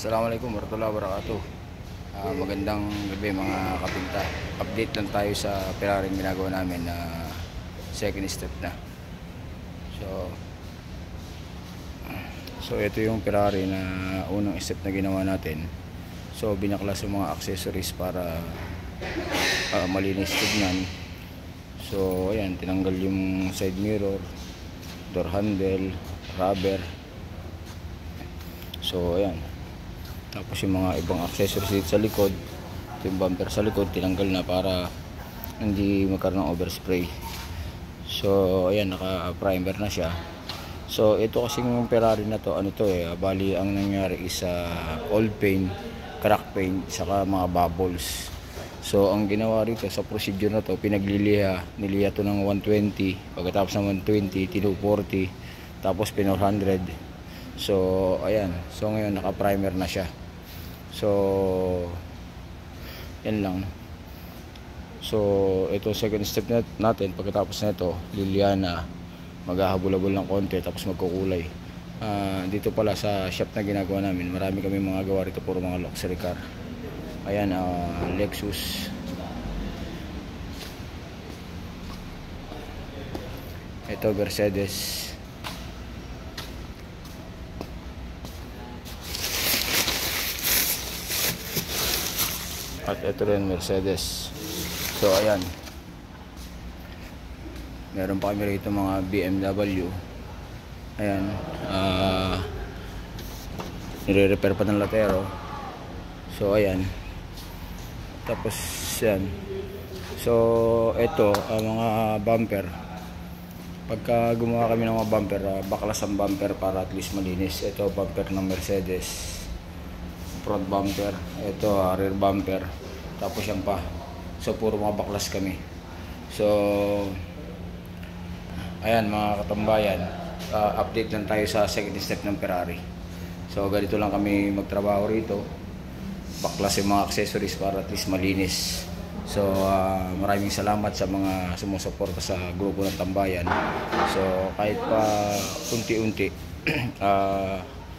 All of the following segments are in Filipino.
Assalamualaikum warahmatullahi wabarakatuh. Magandang gabi mga kapinta. Update lang tayo sa Ferrari ginagawa namin na second step na. So ito yung Ferrari na unang step na ginawa natin. So binaklas yung mga accessories para malinis tignan. So ayan, tinanggal yung side mirror, door handle, rubber. So ayan. Tapos yung mga ibang accessories dito sa likod, yung bumper sa likod tinanggal na para hindi magkaroon ng overspray. So ayan, naka primer na siya. So ito kasing Ferrari na to, bali ang nangyari is old paint, crack paint, saka mga bubbles. So ang ginawa rito sa procedure na to, niliha to ng 120, pagkatapos ng 120 240, tapos 400. So ayan, so ngayon naka primer na siya. So yan lang. So ito second step natin. Pagkatapos na ito, lilihan na, maghahabol-habol ng konti, tapos magkukulay. Dito pala sa shop na ginagawa namin, marami kami mga gawa rito, puro mga luxury car. Ayan, Lexus, ito Mercedes, at ito rin Mercedes. So ayan, meron pa kami rito mga BMW. Ayan, nire-repair pa ng latero. So ayan, tapos yan. So ito mga bumper, pagka gumawa kami ng mga bumper, baklas ang bumper para at least malinis. Ito bumper ng Mercedes, front bumper, ito rear bumper, tapos yan pa. So puro mga baklas kami. So ayan mga katambayan, update lang tayo sa second step ng Ferrari. So ganito lang kami magtrabaho rito, baklas yung mga accessories para at least malinis. So maraming salamat sa mga sumusuporta sa grupo ng Tambayan. So kahit pa unti-unti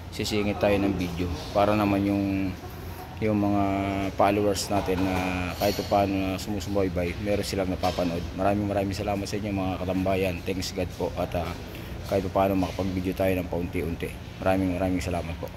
sisingit tayo ng video para naman yung mga followers natin na kahit paano na sumusubaybay, meron silang napapanood. Maraming salamat sa inyo mga katambayan. Thanks God po, at kahit paano makapag-video tayo ng paunti-unti. Maraming salamat po.